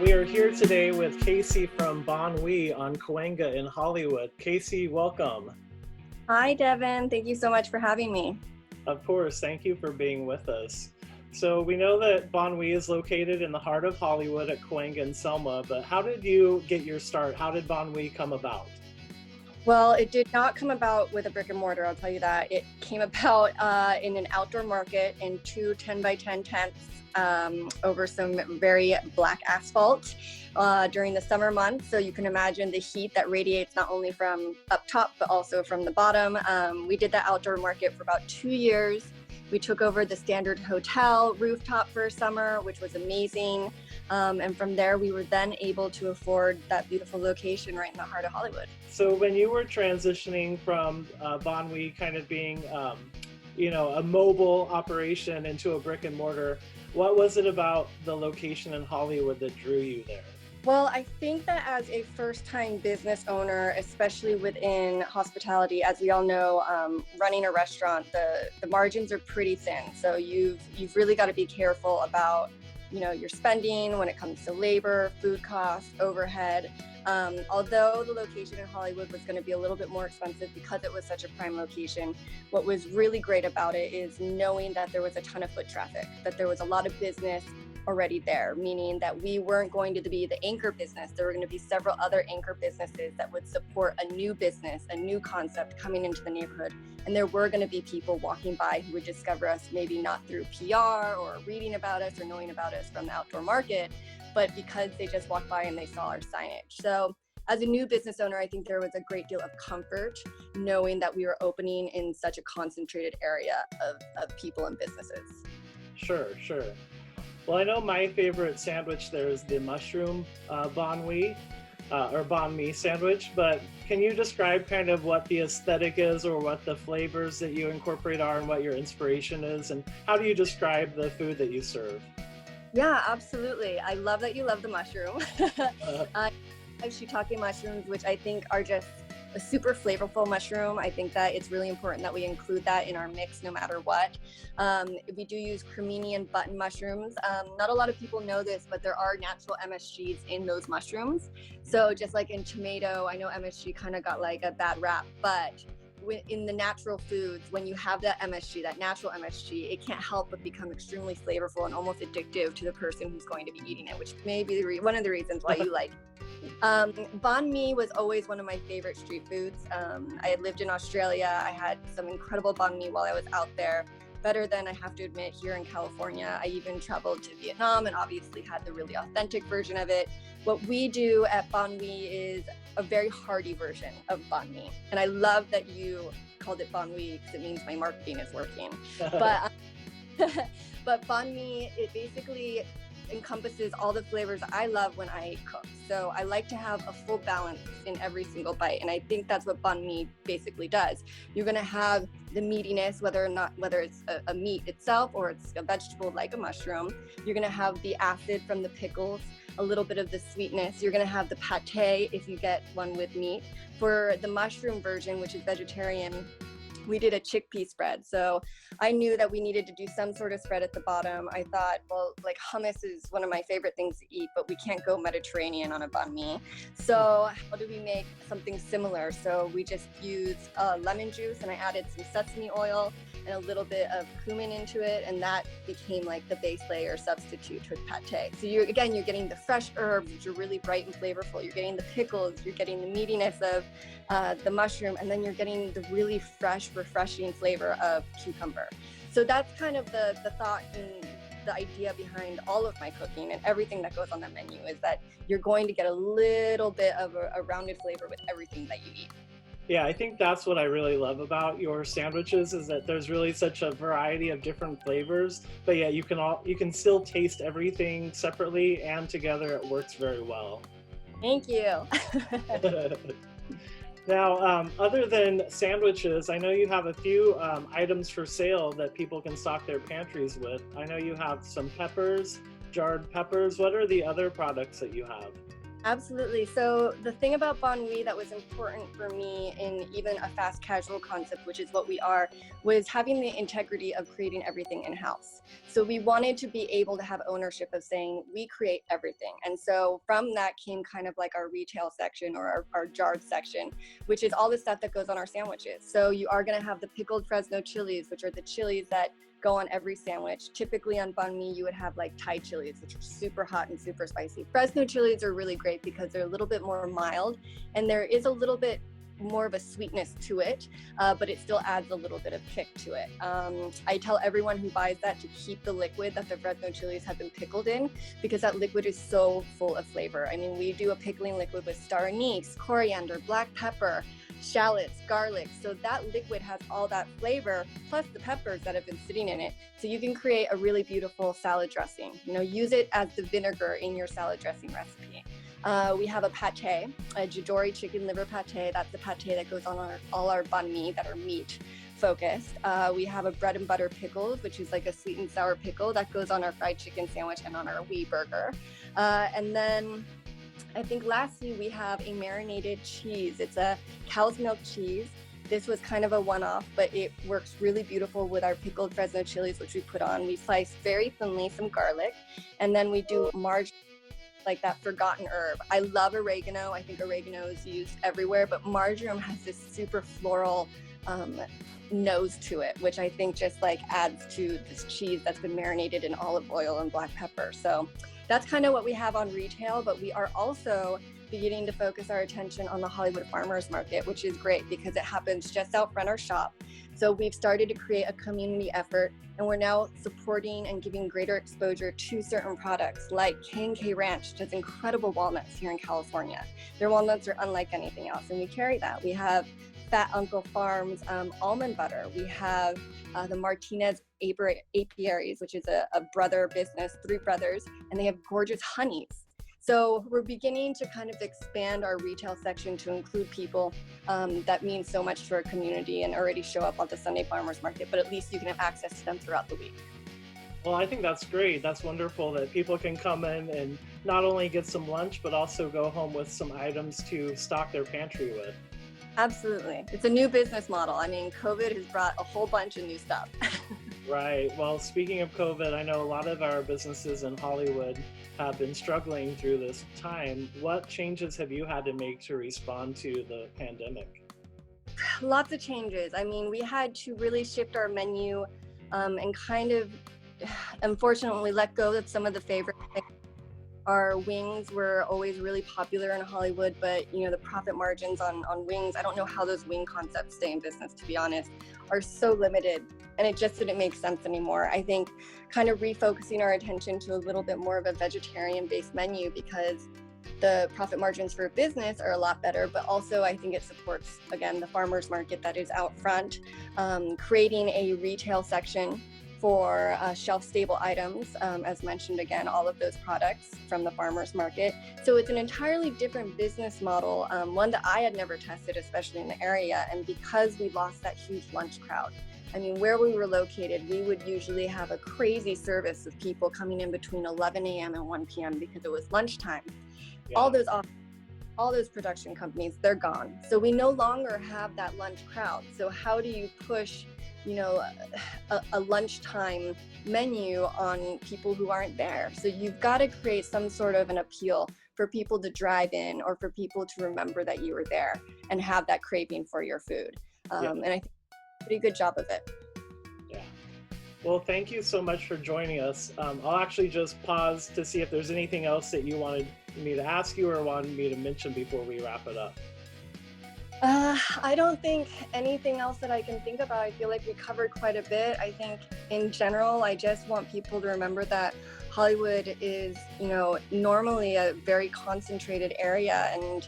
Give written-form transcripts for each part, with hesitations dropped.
We are here today with Casey from Banh Oui on Cahuenga in Hollywood. Casey, welcome. Hi, Devin. Thank you so much for having me. Of course, thank you for being with us. So we know that Banh Oui is located in the heart of Hollywood at Cahuenga and Selma, but how did you get your start? How did Banh Oui come about? Well, it did not come about with a brick and mortar, I'll tell you that. It came about in an outdoor market in two 10 by 10 tents over some very black asphalt during the summer months. So you can imagine the heat that radiates not only from up top, but also from the bottom. We did that outdoor market for about 2 years. We took over the Standard Hotel rooftop for a summer, which was amazing. And from there, we were then able to afford that beautiful location right in the heart of Hollywood. So when you were transitioning from Banh Oui kind of being, a mobile operation into a brick and mortar, what was it about the location in Hollywood that drew you there? Well, I think that as a first-time business owner, especially within hospitality, as we all know, running a restaurant, the margins are pretty thin. So you've really got to be careful about your spending when it comes to labor, food costs, overhead. Although the location in Hollywood was going to be a little bit more expensive because it was such a prime location, what was really great about it is knowing that there was a ton of foot traffic, that there was a lot of business already there, meaning that we weren't going to be the anchor business. There were going to be several other anchor businesses that would support a new business, a new concept coming into the neighborhood. And there were going to be people walking by who would discover us, maybe not through PR or reading about us or knowing about us from the outdoor market, but because they just walked by and they saw our signage. So as a new business owner, I think there was a great deal of comfort knowing that we were opening in such a concentrated area of people and businesses. Sure. Well, I know my favorite sandwich there is the mushroom banh mi or banh mi sandwich, but can you describe kind of what the aesthetic is or what the flavors that you incorporate are and what your inspiration is, and how do you describe the food that you serve? Yeah, absolutely. I love that you love the mushroom. Uh, I have shiitake mushrooms, which I think are just a super flavorful mushroom. I think that it's really important that we include that in our mix no matter what. We do use cremini and button mushrooms. Not a lot of people know this, but there are natural MSGs in those mushrooms. So just like in tomato, I know MSG kind of got like a bad rap, but in the natural foods, when you have that MSG, that natural MSG, it can't help but become extremely flavorful and almost addictive to the person who's going to be eating it, which may be one of the reasons why you like it. Banh mi was always one of my favorite street foods. I had lived in Australia. I had some incredible banh mi while I was out there. Better than, I have to admit, here in California. I even traveled to Vietnam and obviously had the really authentic version of it. What we do at Banh Mi is a very hearty version of banh mi. And I love that you called it Banh Mi because it means my marketing is working. But but banh mi, it basically encompasses all the flavors I love when I cook. So I like to have a full balance in every single bite. And I think that's what banh mi basically does. You're going to have the meatiness, whether it's a meat itself or it's a vegetable like a mushroom. You're going to have the acid from the pickles, a little bit of the sweetness. You're going to have the pate if you get one with meat. For the mushroom version, which is vegetarian, we did a chickpea spread. So I knew that we needed to do some sort of spread at the bottom. I thought, well, like hummus is one of my favorite things to eat, but we can't go Mediterranean on a banh mi. So how do we make something similar? So we just used lemon juice, and I added some sesame oil and a little bit of cumin into it, and that became like the base layer substitute with pate. So you're getting the fresh herbs, which are really bright and flavorful. You're getting the pickles, you're getting the meatiness of the mushroom, and then you're getting the really fresh, refreshing flavor of cucumber. So that's kind of the thought and the idea behind all of my cooking and everything that goes on the menu, is that you're going to get a little bit of a rounded flavor with everything that you eat. Yeah, I think that's what I really love about your sandwiches is that there's really such a variety of different flavors, but yeah, you can still taste everything separately and together. It works very well. Thank you. Now, other than sandwiches, I know you have a few items for sale that people can stock their pantries with. I know you have some peppers, jarred peppers. What are the other products that you have? Absolutely. So the thing about Banh Oui that was important for me in even a fast casual concept, which is what we are, was having the integrity of creating everything in-house. So we wanted to be able to have ownership of saying we create everything. And so from that came kind of like our retail section or our jarred section, which is all the stuff that goes on our sandwiches. So you are going to have the pickled Fresno chilies, which are the chilies that go on every sandwich. Typically on banh mi, you would have like Thai chilies, which are super hot and super spicy. Fresno chilies are really great because they're a little bit more mild, and there is a little bit more of a sweetness to it, but it still adds a little bit of kick to it. I tell everyone who buys that to keep the liquid that the Fresno chilies have been pickled in, because that liquid is so full of flavor. I mean, we do a pickling liquid with star anise, coriander, black pepper, shallots, garlic. So that liquid has all that flavor, plus the peppers that have been sitting in it. So you can create a really beautiful salad dressing. You know, use it as the vinegar in your salad dressing recipe. We have a pate, a Jadori chicken liver pate. That's the pate that goes on all our banh mi that are meat focused. We have a bread and butter pickles, which is like a sweet and sour pickle that goes on our fried chicken sandwich and on our Oui burger. And then I think lastly, we have a marinated cheese. It's a cow's milk cheese. This was kind of a one-off, but it works really beautiful with our pickled Fresno chilies, which we put on. We slice very thinly some garlic, and then we do marjoram, like that forgotten herb. I love oregano. I think oregano is used everywhere, but marjoram has this super floral nose to it, which I think just like adds to this cheese that's been marinated in olive oil and black pepper. So that's kind of what we have on retail, but we are also beginning to focus our attention on the Hollywood Farmers Market, which is great because it happens just out front of our shop. So we've started to create a community effort, and we're now supporting and giving greater exposure to certain products like K&K Ranch does incredible walnuts here in California. Their walnuts are unlike anything else, and we carry that. We have Fat Uncle Farms almond butter. We have the Martinez Apiaries, which is a brother business, 3 brothers, and they have gorgeous honeys. So we're beginning to kind of expand our retail section to include people that mean so much to our community and already show up at the Sunday Farmers Market, but at least you can have access to them throughout the week. Well, I think that's great. That's wonderful that people can come in and not only get some lunch, but also go home with some items to stock their pantry with. Absolutely. It's a new business model. I mean, COVID has brought a whole bunch of new stuff. Right. Well, speaking of COVID, I know a lot of our businesses in Hollywood have been struggling through this time. What changes have you had to make to respond to the pandemic? Lots of changes. I mean, we had to really shift our menu and kind of, unfortunately, let go of some of the favorite things. Our wings were always really popular in Hollywood, but you know, the profit margins on wings, I don't know how those wing concepts stay in business, to be honest, are so limited, and it just didn't make sense anymore. I think kind of refocusing our attention to a little bit more of a vegetarian-based menu, because the profit margins for business are a lot better, but also I think it supports, again, the farmers market that is out front, creating a retail section for shelf-stable items, as mentioned again, all of those products from the farmers market. So it's an entirely different business model, one that I had never tested, especially in the area, and because we lost that huge lunch crowd. I mean, where we were located, we would usually have a crazy service of people coming in between 11 a.m. and 1 p.m. because it was lunchtime. Yeah. All those production companies, they're gone. So we no longer have that lunch crowd. So how do you push, you know, a lunchtime menu on people who aren't there? So you've got to create some sort of an appeal for people to drive in, or for people to remember that you were there and have that craving for your food. And I think a pretty good job of it. Yeah. Well, thank you so much for joining us. I'll actually just pause to see if there's anything else that you wanted me to ask you or wanted me to mention before we wrap it up. I don't think anything else that I can think about. I feel like we covered quite a bit. I think in general, I just want people to remember that Hollywood is, you know, normally a very concentrated area, and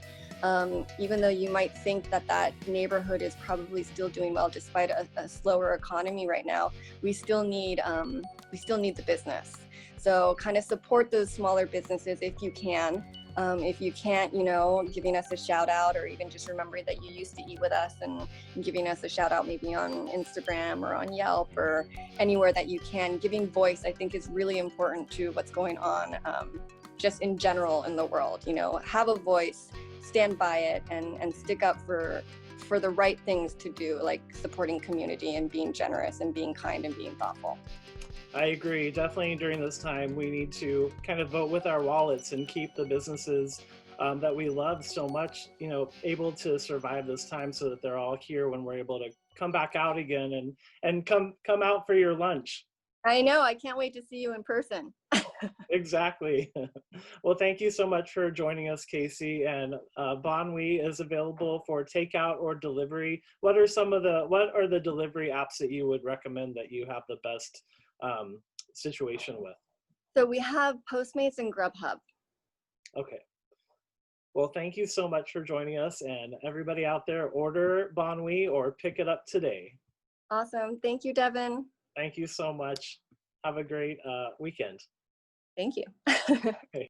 even though you might think that that neighborhood is probably still doing well despite a slower economy right now, we still need the business. So kind of support those smaller businesses if you can. If you can't, you know, giving us a shout out, or even just remembering that you used to eat with us and giving us a shout out maybe on Instagram or on Yelp or anywhere that you can. Giving voice, I think, is really important to what's going on just in general in the world. You know, have a voice, stand by it, and stick up for the right things to do, like supporting community and being generous and being kind and being thoughtful. I agree. Definitely during this time, we need to kind of vote with our wallets and keep the businesses that we love so much, able to survive this time, so that they're all here when we're able to come back out again and come out for your lunch. I know. I can't wait to see you in person. Exactly. Well, thank you so much for joining us, Casey. And Banh Oui is available for takeout or delivery. What are the delivery apps that you would recommend that you have the best situation with? So we have Postmates and Grubhub. Okay. Well, thank you so much for joining us, and everybody out there, order Banh Oui or pick it up today. Awesome. Thank you, Devin. Thank you so much. Have a great weekend. Thank you. Okay.